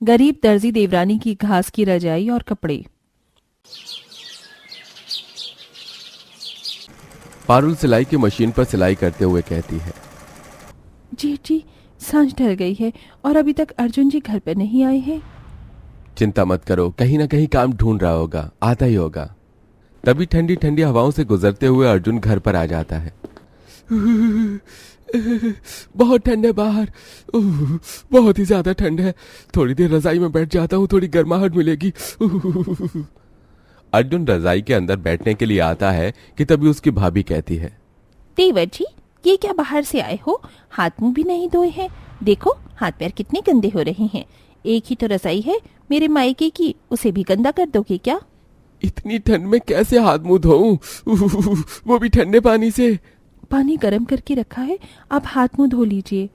गरीब दर्जी देवरानी की घास की रजाई और कपड़े। पारुल सिलाई की मशीन पर सिलाई करते हुए कहती है, जेठ जी, सांझ ढल गई है और अभी तक अर्जुन जी घर पर नहीं आए हैं। चिंता मत करो, कहीं ना कहीं काम ढूंढ रहा होगा, आता ही होगा। तभी ठंडी ठंडी हवाओं से गुजरते हुए अर्जुन घर पर आ जाता है। बहुत ठंड है बाहर, बहुत ही ज्यादा ठंड है। थोड़ी देर रजाई में बैठ जाता हूँ, थोड़ी गर्माहट मिलेगी। अर्जुन रजाई के अंदर बैठने के लिए आता है कि तभी उसकी भाभी कहती है, देवर जी, ये क्या बाहर से आए हो? हाथ मुंह भी नहीं धोए हैं। देखो हाथ पैर कितने गंदे हो रहे हैं। एक ही तो रजाई है मेरे मायके की, उसे भी गंदा कर दोगे क्या? इतनी ठंड में कैसे हाथ मुंह धोऊं, वो भी ठंडे पानी से। पानी गर्म करके रखा है, आप हाथ मुंह धो लीजिए।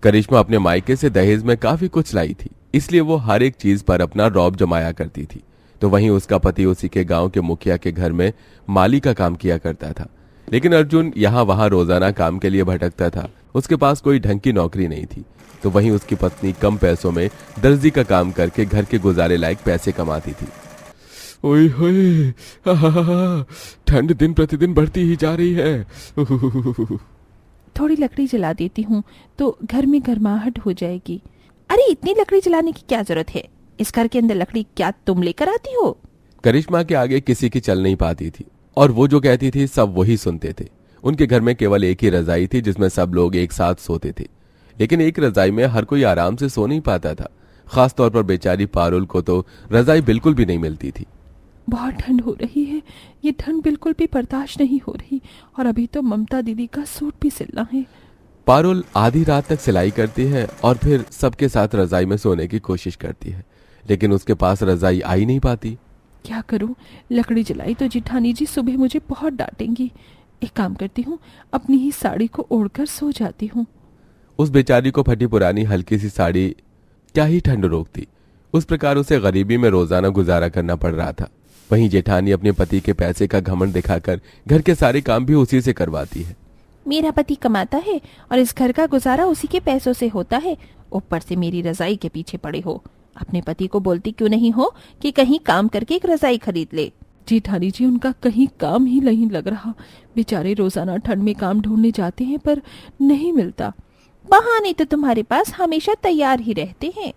करिश्मा अपने मायके से दहेज में काफी कुछ लाई थी, इसलिए वो हर एक चीज पर अपना रौब जमाया करती थी। तो वहीं उसका पति उसी के गांव के मुखिया के घर में माली का काम किया करता था। लेकिन अर्जुन यहाँ वहां रोजाना काम के लिए भटकता था, उसके पास कोई ढंग की नौकरी नहीं थी। तो वहीं उसकी पत्नी कम पैसों में दर्जी का काम करके घर के गुजारे लायक पैसे कमाती थी। ओए होए, ठंड दिन प्रतिदिन बढ़ती ही जा रही है। थोड़ी लकड़ी जला देती हूँ तो घर में गर्माहट हो जाएगी। अरे इतनी लकड़ी जलाने की क्या जरूरत है? इस घर के अंदर लकड़ी क्या तुम लेकर आती हो? करिश्मा के आगे किसी की चल नहीं पाती थी और वो जो कहती थी सब वही सुनते थे। उनके घर में केवल एक ही रजाई थी जिसमें सब लोग एक साथ सोते थे, लेकिन एक रजाई में हर कोई आराम से सो नहीं पाता था। खास तौर पर बेचारी पारुल को तो रजाई बिल्कुल भी नहीं मिलती थी। बहुत ठंड हो रही है, ये ठंड बिल्कुल भी बर्दाश्त नहीं हो रही। और अभी तो ममता दीदी का सूट भी सिलना है। पारुल आधी रात तक सिलाई करती है और फिर सबके साथ रजाई में सोने की कोशिश करती है, लेकिन उसके पास रजाई आ ही नहीं पाती। क्या करूं? लकड़ी जलाई तो जिठानी जी सुबह मुझे बहुत डांटेंगी। एक काम करती हूँ, अपनी ही साड़ी को ओढ़कर सो जाती हूँ। उस बेचारी को फटी पुरानी हल्की सी साड़ी क्या ही ठंड रोकती। उस प्रकार उसे गरीबी में रोजाना गुजारा करना पड़ रहा था। वहीं जेठानी अपने पति के पैसे का घमंड दिखाकर घर के सारे काम भी उसी से करवाती है। मेरा पति कमाता है और इस घर का गुजारा उसी के पैसों से होता है, ऊपर से मेरी रजाई के पीछे पड़े हो। अपने पति को बोलती क्यों नहीं हो कि कहीं काम करके एक रजाई खरीद ले? जेठानी जी, उनका कहीं काम ही नहीं लग रहा। बेचारे रोजाना ठंड में काम ढूंढने जाते हैं पर नहीं मिलता। बहाने तो तुम्हारे पास हमेशा तैयार ही रहते हैं।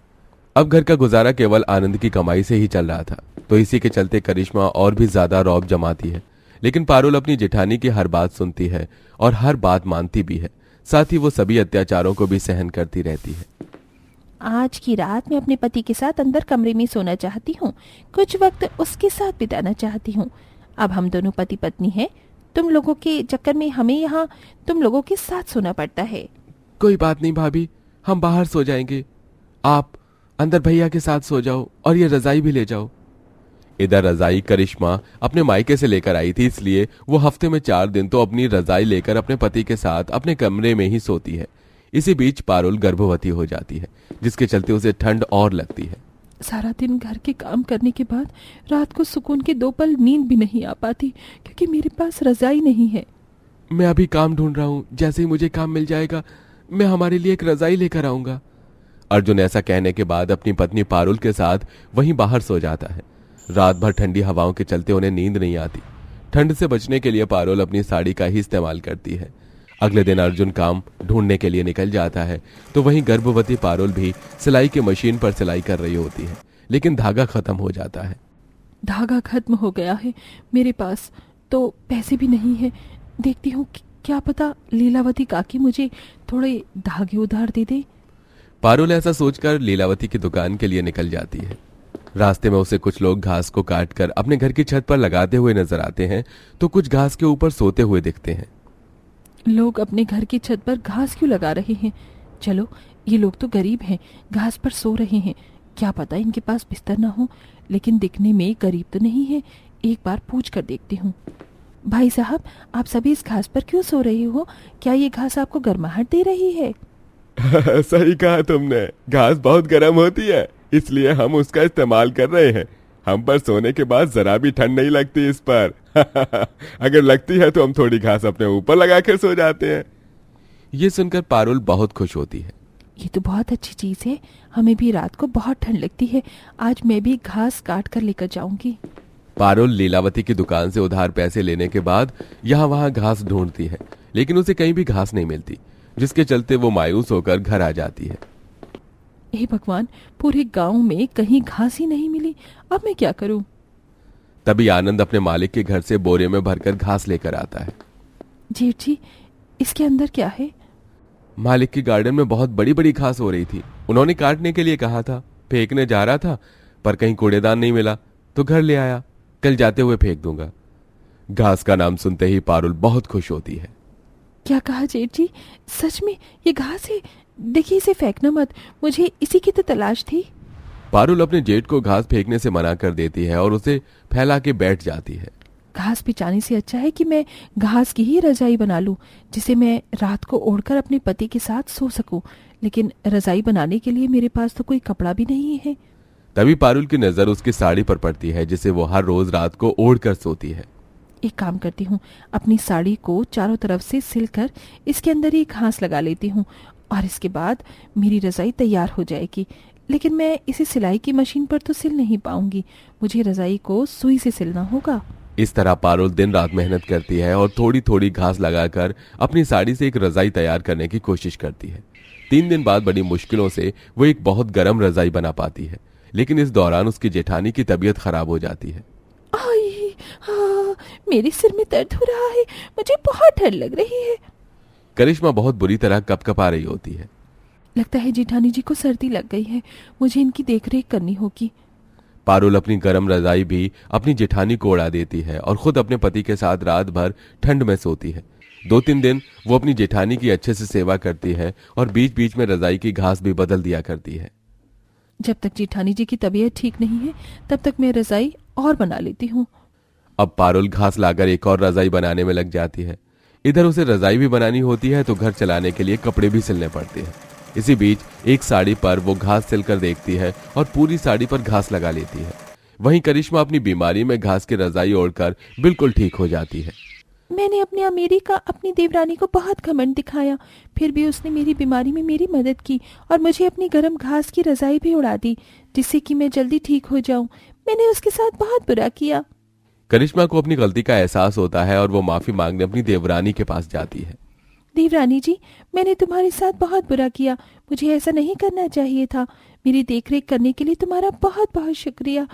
अब घर का गुजारा केवल आनंद की कमाई से ही चल रहा था, तो इसी के चलते करिश्मा और भी ज्यादा रौब जमाती है। लेकिन पारुल अपनी जेठानी की हर बात सुनती है और हर बात मानती भी है। साथ ही वो सभी अत्याचारों को भी सहन करती रहती है। आज की रात मैं अपने पति के साथ अंदर कमरे में सोना चाहती हूँ, कुछ वक्त उसके साथ बिताना चाहती हूँ। अब हम दोनों पति पत्नी हैं, तुम लोगों के चक्कर में हमें यहाँ तुम लोगों के साथ सोना पड़ता है। कोई बात नहीं भाभी, हम बाहर सो जाएंगे, आप अंदर भैया के साथ सो जाओ और ये रजाई भी ले जाओ। इधर रजाई करिश्मा अपने मायके से लेकर आई थी, इसलिए वो हफ्ते में 4 दिन तो अपनी रजाई लेकर अपने पति के साथ अपने कमरे में ही सोती है। इसी बीच पारुल गर्भवती हो जाती है, जिसके चलते उसे ठंड और लगती है। सारा दिन घर के काम करने के बाद रात को सुकून के 2 पल नींद भी नहीं आ पाती, क्योंकि मेरे पास रजाई नहीं है। मैं अभी काम ढूंढ रहा हूँ, जैसे ही मुझे काम मिल जाएगा मैं हमारे लिए एक रजाई लेकर आऊंगा। अर्जुन ऐसा कहने के बाद अपनी पत्नी पारुल के साथ वहीं बाहर सो जाता है। रात भर ठंडी हवाओं के चलते उन्हें नींद नहीं आती। ठंड से बचने के लिए पारुल अपनी साड़ी का ही इस्तेमाल करती है। अगले दिन अर्जुन काम ढूंढने के लिए निकल जाता है, तो वहीं गर्भवती पारुल भी सिलाई की मशीन पर सिलाई कर रही होती है, लेकिन धागा खत्म हो जाता है। धागा खत्म हो गया है, मेरे पास तो पैसे भी नहीं है। देखती हूँ क्या पता लीलावती काकी मुझे थोड़े धागे उधार दे दे। पारुल ऐसा सोचकर लीलावती की दुकान के लिए निकल जाती है। रास्ते में उसे कुछ लोग घास को काटकर अपने घर की छत पर लगाते हुए नजर आते हैं, तो कुछ घास के ऊपर सोते हुए दिखते हैं। लोग अपने घर की छत पर घास क्यों लगा रहे हैं? चलो, ये लोग तो गरीब हैं, घास पर सो रहे हैं। क्या पता इनके पास बिस्तर ना हो, लेकिन दिखने में गरीब तो नहीं है। एक बार पूछ कर देखती हूँ। भाई साहब, आप सभी इस घास पर क्यों सो रहे हो? क्या ये घास आपको गर्माहट दे रही है? सही कहा तुमने, घास बहुत गर्म होती है, इसलिए हम उसका इस्तेमाल कर रहे हैं। हम पर सोने के बाद जरा भी ठंड नहीं लगती इस पर। अगर लगती है तो हम थोड़ी घास अपने ऊपर लगा कर सो जाते हैं। ये सुनकर पारुल बहुत खुश होती है। ये तो बहुत अच्छी चीज है, हमें भी रात को बहुत ठंड लगती है। आज मैं भी घास काट कर लेकर जाऊंगी। पारुल लीलावती की दुकान से उधार पैसे लेने के बाद यहाँ वहां घास ढूंढती है, लेकिन उसे कहीं भी घास नहीं मिलती, जिसके चलते वो मायूस होकर घर आ जाती है। हे भगवान, पूरे गांव में कहीं घास ही नहीं मिली, अब मैं क्या करूं? तभी आनंद अपने मालिक के घर से बोरे में भरकर घास लेकर आता है। जेठ जी, इसके अंदर क्या है? मालिक के गार्डन में बहुत बड़ी बड़ी घास हो रही थी। उन्होंने काटने के लिए कहा था। फेंकने जा रहा था पर कहीं कूड़ेदान नहीं मिला तो घर ले आया। कल जाते हुए फेंक दूंगा। घास का नाम सुनते ही पारुल बहुत खुश होती है। क्या कहा जेठ जी? सच में ये घास है? देखिए, इसे फेंकना मत, मुझे इसी की तो तलाश थी। पारुल अपने जेठ को घास फेंकने से मना कर देती है और उसे फैला के बैठ जाती है। घास बिछाने से अच्छा है कि मैं घास की ही रजाई बना लूं, जिसे मैं रात को ओढ़कर अपने पति के साथ सो सकूं। लेकिन रजाई बनाने के लिए मेरे पास तो कोई कपड़ा भी नहीं है। तभी पारुल की नजर उसकी साड़ी पर पड़ती है, जिसे वो हर रोज रात को ओढ़ कर सोती है। एक काम करती हूँ, अपनी साड़ी को चारों तरफ से सिलकर इसके अंदर ही घास लगा लेती हूँ और इसके बाद मेरी रजाई तैयार हो जाएगी। लेकिन मैं इसे सिलाई की मशीन पर तो सिल नहीं पाऊंगी, मुझे रजाई को सुई से सिलना होगा। इस तरह पारुल दिन रात मेहनत करती है और थोड़ी थोड़ी घास लगाकर अपनी साड़ी से एक रजाई तैयार करने की कोशिश करती है। 3 दिन बाद बड़ी मुश्किलों से वो एक बहुत गर्म रजाई बना पाती है, लेकिन इस दौरान उसकी जेठानी की तबीयत खराब हो जाती है। आई, हाँ, मेरे सिर में दर्द हो रहा है, मुझे बहुत ठंड लग रही है। करिश्मा बहुत बुरी तरह कपकपा रही होती है। लगता है जेठानी जी को सर्दी लग गई है, मुझे इनकी देखरेख करनी होगी। पारुल अपनी गर्म रजाई भी अपनी जेठानी को उड़ा देती है और खुद अपने पति के साथ रात भर ठंड में सोती है। 2-3 दिन वो अपनी जेठानी की अच्छे से सेवा करती है और बीच बीच में रजाई की घास भी बदल दिया करती है। जब तक जेठानी जी की तबीयत ठीक नहीं है तब तक मैं रजाई और बना लेती हूँ। अब पारुल घास लाकर एक और रजाई बनाने में लग जाती है। इधर उसे रजाई भी बनानी होती है तो घर चलाने के लिए कपड़े भी सिलने पड़ते हैं। इसी बीच एक साड़ी पर वो घास सिलकर देखती है और पूरी साड़ी पर घास लगा लेती है। वहीं करिश्मा अपनी बीमारी में घास की रजाई ओढ़कर बिल्कुल ठीक हो जाती है। मैंने अपने अमीरी का अपनी देवरानी को बहुत घमंड दिखाया, फिर भी उसने मेरी बीमारी में मेरी मदद की और मुझे अपनी गर्म घास की रजाई भी उड़ा दी, जिससे कि मैं जल्दी ठीक हो जाऊं। मैंने उसके साथ बहुत बुरा किया। करिश्मा को अपनी गलती का एहसास होता है और वो माफी मांगने अपनी देवरानी के पास जाती है। देवरानी जी, मैंने तुम्हारे साथ बहुत बुरा किया, मुझे ऐसा नहीं करना चाहिए था। मेरी देखरेख करने के लिए तुम्हारा बहुत बहुत शुक्रिया।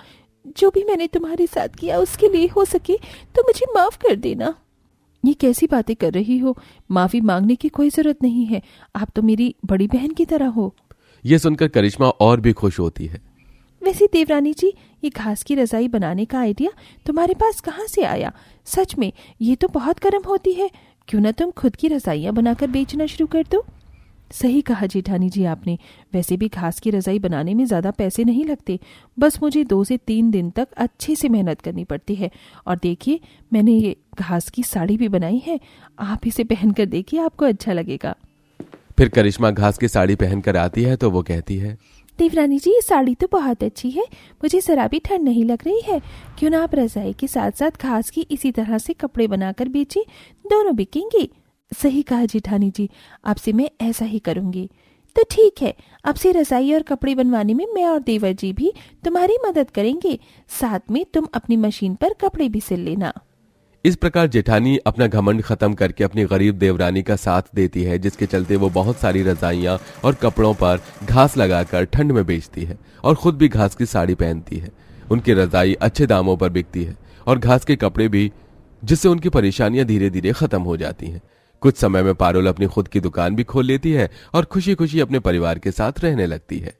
जो भी मैंने तुम्हारे साथ किया उसके लिए हो सके तो मुझे माफ कर देना। ये कैसी बातें कर रही हो? माफी मांगने की कोई जरूरत नहीं है, आप तो मेरी बड़ी बहन की तरह हो। ये सुनकर करिश्मा और भी खुश होती है। वैसे देवरानी जी, ये घास की रजाई बनाने का आइडिया तुम्हारे पास कहाँ से आया? सच में ये तो बहुत गर्म होती है, क्यों ना तुम खुद की रजाइयाँ बनाकर बेचना शुरू कर दो? सही कहा जेठानी जी आपने। वैसे भी घास की रजाई बनाने में ज्यादा पैसे नहीं लगते, बस मुझे 2 से 3 दिन तक अच्छे से मेहनत करनी पड़ती है। और देखिए, मैंने ये घास की साड़ी भी बनाई है, आप इसे पहनकर देखिए, आपको अच्छा लगेगा। फिर करिश्मा घास की साड़ी पहनकर आती है तो वो कहती है, देवरानी जी, ये साड़ी तो बहुत अच्छी है, मुझे जरा भी ठंड नहीं लग रही है। क्यों ना आप रजाई के साथ साथ घास की इसी तरह से कपड़े बनाकर बेचे, दोनों बिकेंगे। सही कहा जेठानी जी, आपसे मैं ऐसा ही करूंगी। तो ठीक है, अब से रजाई और कपड़े बनवाने में मैं और देवर जी भी तुम्हारी मदद करेंगे, साथ में तुम अपनी मशीन पर कपड़े भी सिल लेना। इस प्रकार जेठानी अपना घमंड खत्म करके अपनी गरीब देवरानी का साथ देती है, जिसके चलते वो बहुत सारी रजाइयाँ और कपड़ों पर घास लगाकर ठंड में बेचती है और खुद भी घास की साड़ी पहनती है। उनकी रजाई अच्छे दामों पर बिकती है और घास के कपड़े भी, जिससे उनकी परेशानियां धीरे धीरे खत्म हो जाती हैं। कुछ समय में पारुल अपनी खुद की दुकान भी खोल लेती है और खुशी खुशी अपने परिवार के साथ रहने लगती है।